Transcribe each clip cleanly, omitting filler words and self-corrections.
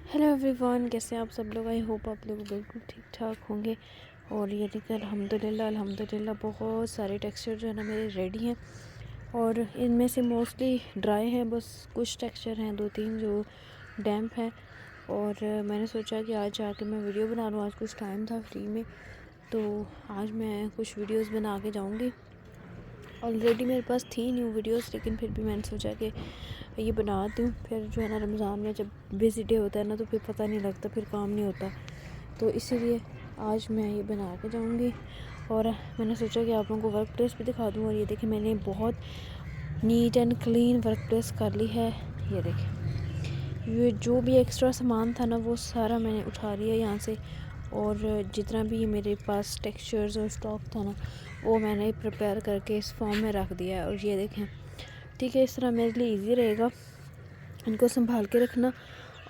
Hello everyone, कैसे हैं आप सब लोग। आई होप आप लोग बिल्कुल ठीक ठाक होंगे। और ये देखिए अल्हम्दुलिल्लाह बहुत सारे टेक्सचर जो है ना मेरे रेडी हैं। और इनमें से मोस्टली ड्राई हैं, बस कुछ टेक्सचर हैं 2-3 जो डैम्प हैं। और मैंने सोचा कि आज जाके मैं वीडियो बना लूँ। आज कुछ टाइम था फ्री में, तो आज मैं कुछ वीडियोस बना के जाऊँगी। ऑलरेडी मेरे पास थी न्यू वीडियोस, लेकिन फिर भी मैंने सोचा कि ये बनाती हूँ। फिर जो है ना रमज़ान में जब बिज़ी डे होता है ना, तो फिर पता नहीं लगता, फिर काम नहीं होता, तो इसीलिए आज मैं ये बना के जाऊँगी। और मैंने सोचा कि आप लोगों को वर्क प्लेस भी दिखा दूँ। और ये देखिए मैंने बहुत neat and clean work place कर ली है। ये देखिए ये जो भी एक्स्ट्रा सामान था ना, वो सारा मैंने उठा लिया यहाँ से। और जितना भी मेरे पास टेक्सचर्स और स्टॉक था ना, वो मैंने प्रिपेयर करके इस फॉर्म में रख दिया है। और ये देखें, ठीक है, इस तरह मेरे लिए इजी रहेगा इनको संभाल के रखना।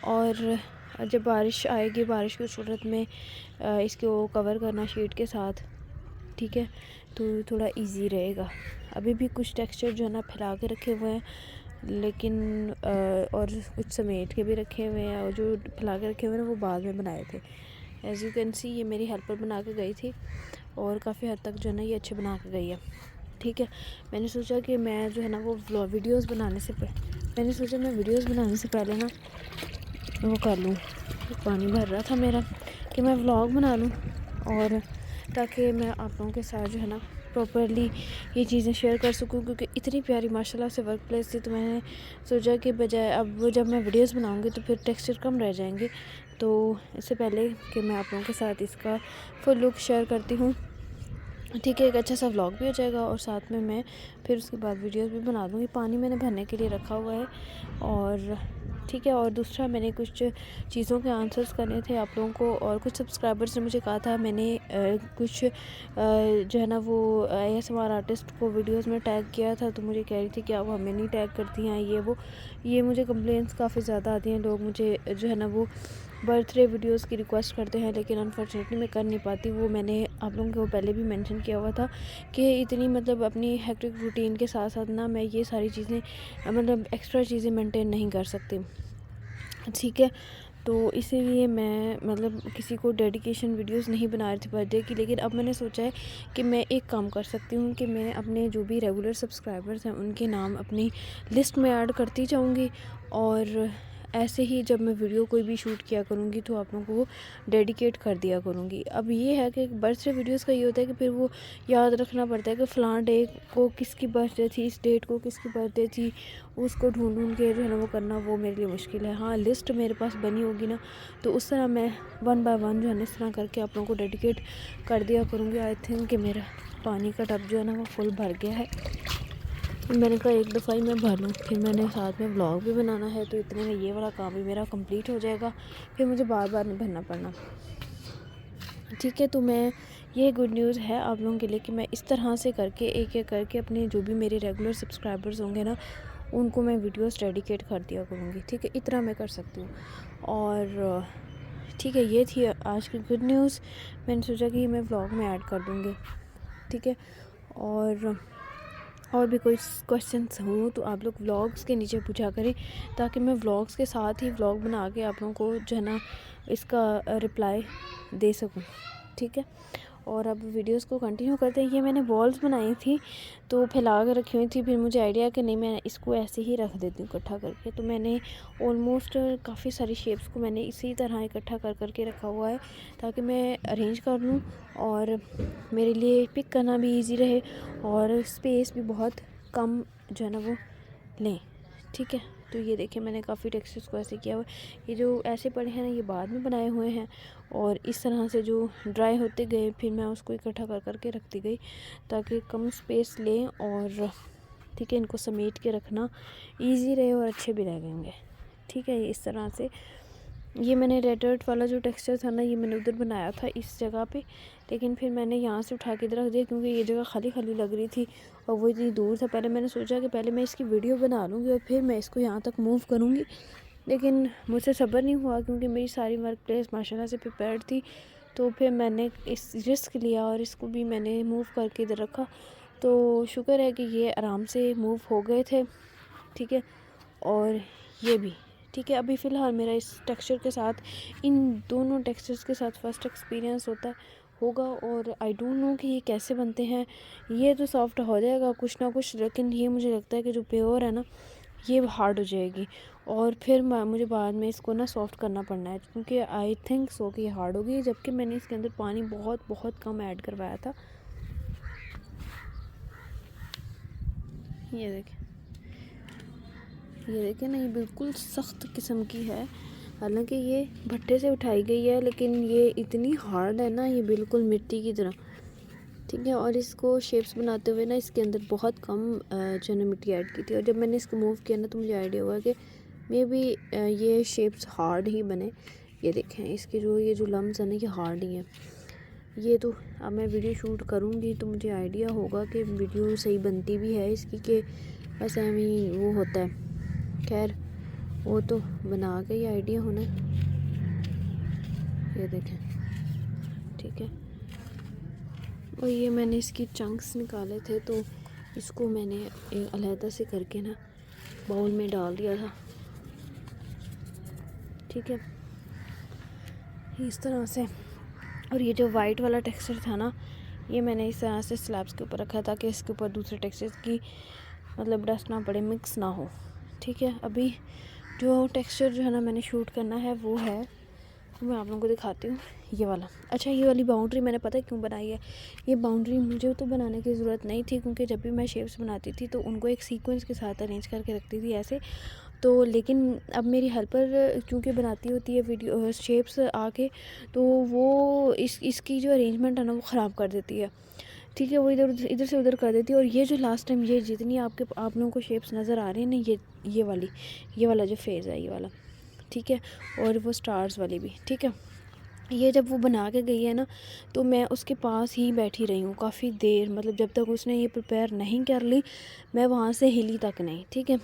और जब बारिश आएगी, बारिश की सूरत में इसको कवर करना शीट के साथ, ठीक है, तो थोड़ा इजी रहेगा। अभी भी कुछ टेक्सचर जो है ना फैला के रखे हुए हैं, लेकिन और कुछ समेट के भी रखे हुए हैं। और जो फैला के रखे हुए हैं ना, वो बाद में बनाए थे। एज़ यू कैन सी, ये मेरी हेल्पर बना के गई थी और काफ़ी हद तक जो है ना ये अच्छे बना के गई है। ठीक है, मैंने सोचा कि मैं जो है ना वो वीडियोस बनाने से पहले ना वो कर लूँ। पानी भर रहा था मेरा कि मैं व्लॉग बना लूँ, और ताकि मैं आप लोगों के साथ जो है ना प्रॉपरली ये चीज़ें शेयर कर सकूँ। क्योंकि इतनी प्यारी माशाल्लाह से वर्क प्लेस थी, तो मैंने सोचा कि बजाय अब जब मैं वीडियोस बनाऊँगी तो फिर टेक्सचर कम रह जाएंगे। तो इससे पहले कि मैं आप लोगों के साथ इसका फुल लुक शेयर करती हूँ, ठीक है, एक अच्छा सा व्लॉग भी हो जाएगा और साथ में मैं फिर उसके बाद वीडियोस भी बना दूँगी। पानी मैंने भरने के लिए रखा हुआ है। और ठीक है, और दूसरा मैंने कुछ चीज़ों के आंसर्स करने थे आप लोगों को। और कुछ सब्सक्राइबर्स ने मुझे कहा था, मैंने कुछ जो है ना वो ASMR आर्टिस्ट को वीडियोस में टैग किया था, तो मुझे कह रही थी कि आप हमें नहीं टैग करती हैं, ये मुझे कंप्लेंट्स काफ़ी ज़्यादा आती हैं। लोग मुझे जो है ना वो बर्थडे वीडियोस की रिक्वेस्ट करते हैं, लेकिन अनफॉर्चुनेटली मैं कर नहीं पाती। वो मैंने आप लोगों को पहले भी मेंशन किया हुआ था कि इतनी मतलब अपनी हेक्टिक रूटीन के साथ साथ ना मैं ये सारी चीज़ें मतलब एक्स्ट्रा चीज़ें मेंटेन नहीं कर सकती, ठीक है। तो इसीलिए मैं मतलब किसी को डेडिकेशन वीडियोस नहीं बना रही थी बर्थडे की। लेकिन अब मैंने सोचा है कि मैं एक काम कर सकती हूँ कि मैं अपने जो भी रेगुलर सब्सक्राइबर्स हैं उनके नाम अपनी लिस्ट में ऐड करती जाऊँगी। और ऐसे ही जब मैं वीडियो कोई भी शूट किया करूँगी तो आप लोगों को डेडिकेट कर दिया करूँगी। अब ये है कि बर्थडे वीडियोस का ये होता है कि फिर वो याद रखना पड़ता है कि फ़लाँ डे को किसकी बर्थडे थी, इस डेट को किसकी बर्थडे थी, उसको ढूंढ के जो है ना वो करना, वो मेरे लिए मुश्किल है। हाँ, लिस्ट मेरे पास बनी होगी ना, तो उस तरह मैं 1 बाय 1 जो है ना इस तरह करके आप लोगों को डेडिकेट कर दिया करूँगी। आई थिंक कि मेरा पानी का टब जो है ना वो फुल भर गया है। मैंने कहा एक दफ़ा ही मैं भर लूँ, फिर मैंने साथ में व्लॉग भी बनाना है, तो इतने में ये वाला काम भी मेरा कंप्लीट हो जाएगा, फिर मुझे बार बार नहीं भरना पड़ना, ठीक है। तो मैं ये गुड न्यूज़ है आप लोगों के लिए कि मैं इस तरह से करके एक एक करके अपने जो भी मेरे रेगुलर सब्सक्राइबर्स होंगे ना, उनको मैं वीडियोस डेडिकेट कर दिया करूँगी, ठीक है। इतना मैं कर सकती हूँ। और ठीक है, ये थी आज की गुड न्यूज़। मैंने सोचा कि मैं व्लॉग में ऐड कर दूँगी, ठीक है। और भी कोई क्वेश्चंस हो तो आप लोग व्लॉग्स के नीचे पूछा करें, ताकि मैं व्लॉग्स के साथ ही व्लॉग बना के आप लोगों को जो है ना इसका रिप्लाई दे सकूं, ठीक है। और अब वीडियोस को कंटिन्यू करते हैं। ये मैंने बॉल्स बनाई थी तो फैला कर रखी हुई थी, फिर मुझे आइडिया कि नहीं मैं इसको ऐसे ही रख देती हूँ इकट्ठा करके। तो मैंने ऑलमोस्ट काफ़ी सारी शेप्स को मैंने इसी तरह इकट्ठा कर करके रखा हुआ है, ताकि मैं अरेंज कर लूँ और मेरे लिए पिक करना भी इजी रहे और स्पेस भी बहुत कम जो है ना वो लें, ठीक है। तो ये देखिए मैंने काफ़ी टेक्सचर्स को ऐसे किया हुआ है। ये जो ऐसे पड़े हैं ना, ये बाद में बनाए हुए हैं। और इस तरह से जो ड्राई होते गए, फिर मैं उसको इकट्ठा कर करके रखती गई, ताकि कम स्पेस लें और ठीक है, इनको समेट के रखना इजी रहे और अच्छे भी लगेंगे, ठीक है। इस तरह से ये मैंने रेड अर्ट वाला जो टेक्सचर था ना, ये मैंने उधर बनाया था इस जगह पे, लेकिन फिर मैंने यहाँ से उठा के इधर रख दिया, क्योंकि ये जगह खाली खाली लग रही थी और वो इतनी दूर था। पहले मैंने सोचा कि पहले मैं इसकी वीडियो बना लूँगी और फिर मैं इसको यहाँ तक मूव करूँगी, लेकिन मुझसे सब्र नहीं हुआ, क्योंकि मेरी सारी वर्क प्लेस माशाल्लाह से प्रिपेयर्ड थी। तो फिर मैंने इस रिस्क लिया और इसको भी मैंने मूव करके इधर रखा। तो शुक्र है कि ये आराम से मूव हो गए थे, ठीक है। और ये भी ठीक है। अभी फ़िलहाल मेरा इस टेक्सचर के साथ, इन दोनों टेक्सचर्स के साथ फ़र्स्ट एक्सपीरियंस होगा और आई डोंट नो कि ये कैसे बनते हैं। ये तो सॉफ्ट हो जाएगा कुछ ना कुछ, लेकिन ये मुझे लगता है कि जो प्योर है ना ये हार्ड हो जाएगी और फिर मुझे बाद में इसको ना सॉफ्ट करना पड़ना है, क्योंकि आई थिंक सो कि ये हार्ड होगी, जबकि मैंने इसके अंदर पानी बहुत बहुत कम ऐड करवाया था। ये देखें ना, ये बिल्कुल सख्त किस्म की है। हालांकि ये भट्टे से उठाई गई है, लेकिन ये इतनी हार्ड है ना, ये बिल्कुल मिट्टी की तरह, ठीक है। और इसको शेप्स बनाते हुए ना इसके अंदर बहुत कम जो है मिट्टी ऐड की थी, और जब मैंने इसको मूव किया ना तो मुझे आइडिया हुआ कि मे बी ये शेप्स हार्ड ही बने। ये देखें इसके ये जो लम्स है ना ये हार्ड ही हैं। ये तो अब मैं वीडियो शूट करूँगी तो मुझे आइडिया होगा कि वीडियो सही बनती भी है इसकी, कि बस ही वो होता है। खैर वो तो बना के ही आइडिया होना है। ये देखें, ठीक है। और ये मैंने इसकी चंक्स निकाले थे तो इसको मैंने एक अलहदा से करके ना बाउल में डाल दिया था, ठीक है, इस तरह से। और ये जो वाइट वाला टेक्सचर था ना ये मैंने इस तरह से स्लैब्स के ऊपर रखा था कि इसके ऊपर दूसरे टेक्सचर्स की मतलब डस्ट ना पड़े, मिक्स ना हो, ठीक है। अभी जो टेक्सचर जो है ना मैंने शूट करना है वो है, मैं आप लोगों को दिखाती हूँ, ये वाला। अच्छा, ये वाली बाउंड्री मैंने पता है क्यों बनाई है। ये बाउंड्री मुझे तो बनाने की ज़रूरत नहीं थी, क्योंकि जब भी मैं शेप्स बनाती थी तो उनको एक सीक्वेंस के साथ अरेंज करके रखती थी ऐसे। तो लेकिन अब मेरी हेल्पर क्योंकि बनाती होती है वीडियो शेप्स आके, तो वो इसकी जो अरेंजमेंट है ना वो ख़राब कर देती है, ठीक है। वो इधर से उधर कर देती है। और ये जो लास्ट टाइम ये जितनी आप लोगों को शेप्स नज़र आ रही हैं ना, ये वाला जो फेज़ है ये वाला, ठीक है, और वो स्टार्स वाली भी, ठीक है। ये जब वो बना के गई है ना तो मैं उसके पास ही बैठी रही हूँ काफ़ी देर, मतलब जब तक उसने ये प्रिपेयर नहीं कर ली मैं वहाँ से हिली तक नहीं, ठीक है।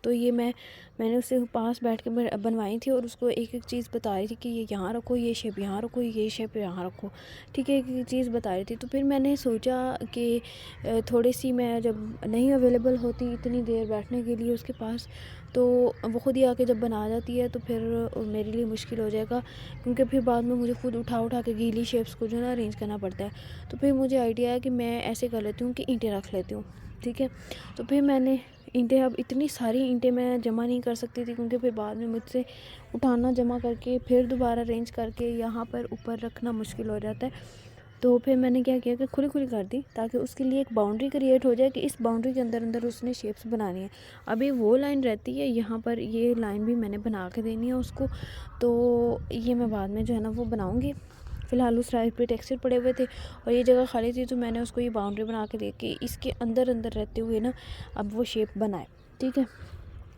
तो ये मैंने उससे पास बैठ के बनवाई थी और उसको एक एक चीज़ बता रही थी कि ये यहाँ रखो, ये शेप यहाँ रखो, ये शेप यहाँ रखो, ठीक है, एक एक चीज़ बता रही थी। तो फिर मैंने सोचा कि थोड़ी सी मैं जब नहीं अवेलेबल होती इतनी देर बैठने के लिए उसके पास, तो वो ख़ुद ही आके जब बना जाती है तो फिर मेरे लिए मुश्किल हो जाएगा, क्योंकि फिर बाद में मुझे खुद उठा के गीली शेप्स को जो है ना अरेंज करना पड़ता है। तो फिर मुझे आइडिया है कि मैं ऐसे कर लेती हूँ कि ईंटें रख लेती हूँ, ठीक है। तो फिर मैंने ईंटें, अब इतनी सारी ईंटें मैं जमा नहीं कर सकती थी, क्योंकि फिर बाद में मुझसे उठाना जमा करके फिर दोबारा अरेंज करके यहाँ पर ऊपर रखना मुश्किल हो जाता है। तो फिर मैंने क्या किया कि खुली खुली कर दी, ताकि उसके लिए एक बाउंड्री क्रिएट हो जाए कि इस बाउंड्री के अंदर अंदर उसने शेप्स बनानी है। अभी वो लाइन रहती है यहाँ पर, ये लाइन भी मैंने बना के देनी है उसको, तो ये मैं बाद में जो है ना वो बनाऊँगी। फ़िलहाल उस साइड पे टेक्सचर पड़े हुए थे और ये जगह खाली थी, तो मैंने उसको ये बाउंड्री बना के लेके इसके अंदर अंदर रहते हुए ना अब वो शेप बनाए, ठीक है।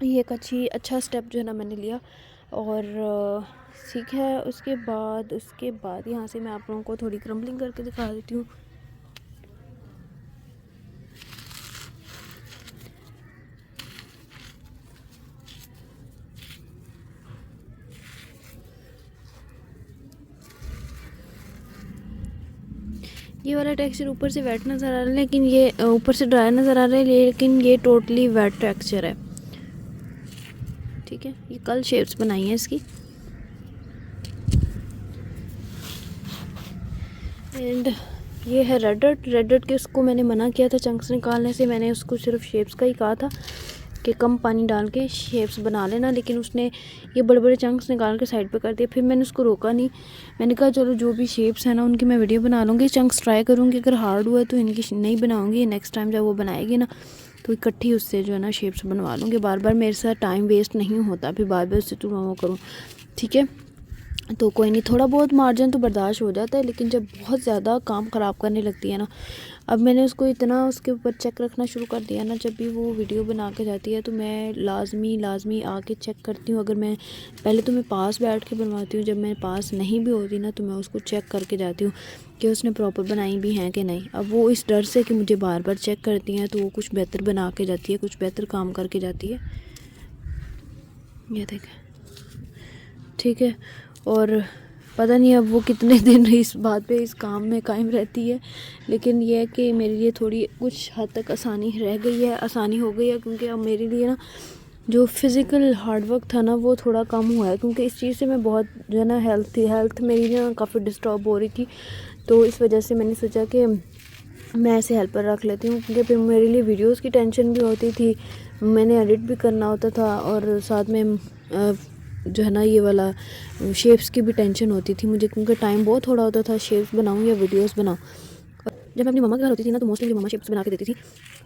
ये एक अच्छा स्टेप जो है ना मैंने लिया। और ठीक है, उसके बाद यहाँ से मैं आप लोगों को थोड़ी क्रम्बलिंग करके दिखा देती हूँ। ये वाला टेक्सचर ऊपर से वेट नज़र आ रहा है, लेकिन ये ऊपर से ड्राई नज़र आ रहा है, लेकिन ये टोटली वेट टेक्सचर है, ठीक है। ये कल शेप्स बनाई है इसकी। एंड ये है रेड डॉट के, उसको मैंने मना किया था चंक्स निकालने से, मैंने उसको सिर्फ शेप्स का ही कहा था कि कम पानी डाल के शेप्स बना लेना, लेकिन उसने ये बड़े बड़े चंक्स निकाल के साइड पे कर दिए। फिर मैंने उसको रोका नहीं, मैंने कहा चलो जो भी शेप्स हैं ना उनकी मैं वीडियो बना लूँगी, चंक्स ट्राई करूँगी, अगर हार्ड हुआ तो इनकी नहीं बनाऊँगी, नेक्स्ट टाइम जब वो बनाएगी ना तो इकट्ठी उससे जो है ना शेप्स बनवा लूँगी। बार बार मेरे साथ टाइम वेस्ट नहीं होता, फिर बार बार उससे वो करूँ, ठीक है। तो कोई नहीं, थोड़ा बहुत मार्जिन तो बर्दाश्त हो जाता है, लेकिन जब बहुत ज़्यादा काम ख़राब करने लगती है ना, अब मैंने उसको इतना उसके ऊपर चेक रखना शुरू कर दिया ना, जब भी वो वीडियो बना के जाती है तो मैं लाजमी आके चेक करती हूँ। अगर मैं पहले तो मैं पास बैठ के बनवाती हूँ, जब मैं पास नहीं भी होती ना तो मैं उसको चेक करके जाती हूँ कि उसने प्रॉपर बनाई भी हैं कि नहीं। अब वो इस डर से कि मुझे बार बार चेक करती हैं तो वो कुछ बेहतर बना के जाती है, कुछ बेहतर काम करके जाती है। ये देखें, ठीक है। और पता नहीं अब वो कितने दिन इस बात पे इस काम में कायम रहती है, लेकिन ये है कि मेरे लिए थोड़ी कुछ हद तक आसानी रह गई है, आसानी हो गई है, क्योंकि अब मेरे लिए ना जो फिज़िकल हार्डवर्क था ना वो थोड़ा कम हुआ है, क्योंकि इस चीज़ से मैं बहुत जो है ना हेल्थ मेरी ना काफ़ी डिस्टर्ब हो रही थी। तो इस वजह से मैंने सोचा कि मैं ऐसे हेल्पर रख लेती हूँ, क्योंकि फिर मेरे लिए वीडियोस की टेंशन भी होती थी, मैंने एडिट भी करना होता था, और साथ में जो है ना ये वाला शेप्स की भी टेंशन होती थी मुझे, क्योंकि टाइम बहुत थोड़ा होता था शेप्स बनाऊँ या वीडियोस बनाऊँ। जब मैं अपनी मम्मा के घर होती थी ना तो मोस्टली मेरी मम्मा शेप्स बना के देती थी,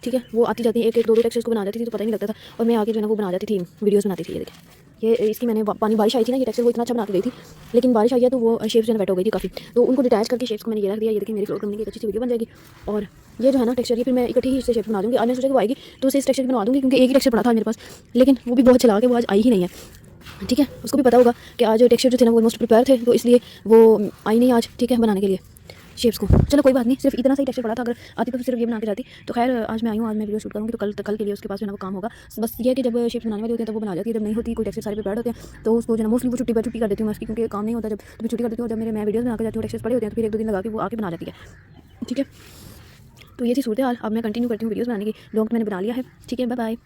ठीक है। वो आती जाती एक एक दो दो टेक्सचर्स को बना देती थी तो पता ही नहीं लगता था, और मैं आके जो है ना वो बना जाती थी, वीडियोस बनाती थी। ये देखिए, ये इसकी मैंने पानी बारिश आई थी ना, ये टेक्सचर वो इतना अच्छा बना के गई थी, लेकिन बारिश आई है तो वो शेप्स जो है वेट हो गई थी काफ़ी, तो उनको डिटैच करके शेप्स को मैंने ये रख दिया। ये देखिए मेरी फ्लोर क्लीनिंग की एक अच्छी सी वीडियो बन जाएगी। और ये जो है ना टेक्सचर ये फिर मैं इकट्ठी ही इससे शेप्स बना दूँगी। आज मैंने सोचा कि वो आएगी तो उसे इस टेक्सचर की बनवा दूँगी, क्योंकि एक ही टेक्सचर पड़ा था मेरे पास, लेकिन वो भी बहुत चला के वो आज आई ही नहीं है, ठीक है। उसको भी पता होगा कि आज टेक्सचर जो थे ना वो ऑलमोस्ट प्रिपेयर थे, तो इसलिए वो आई नहीं आज, ठीक है, बनाने के लिए शेप्स को। चलो कोई बात नहीं, सिर्फ इतना सा ही टेक्सचर पड़ा था, अगर आती तो सिर्फ ये बना के जाती। तो खैर आज मैं आई हूँ, आज मैं वीडियो शूट करूँगी, तो कल के लिए उसके पास जो है ना वो काम होगा। बस ये है कि जब शेप्स बनाने वाली होती है तो वो बना जाती है, जब नहीं होती कोई टेक्सचर सारे प्रिपेयर होते हैं तो उसको जो है ना मोस्टली वो छुट्टी कर देती हूँ मैं उसकी, क्योंकि काम नहीं होता जब, तो मैं छुट्टी कर देती हूँ। जब मैं वीडियोस बना के जाती हूँ टेक्सचर्स पड़े होते हैं तो फिर एक दो दिन लगा के वो आके बना जाती है, ठीक है। तो ये थी सूरत हाल। अब मैं कंटिन्यू करती हूँ वीडियोस बनाने की। लॉन्ग मैंने बना लिया है, ठीक है। Bye bye.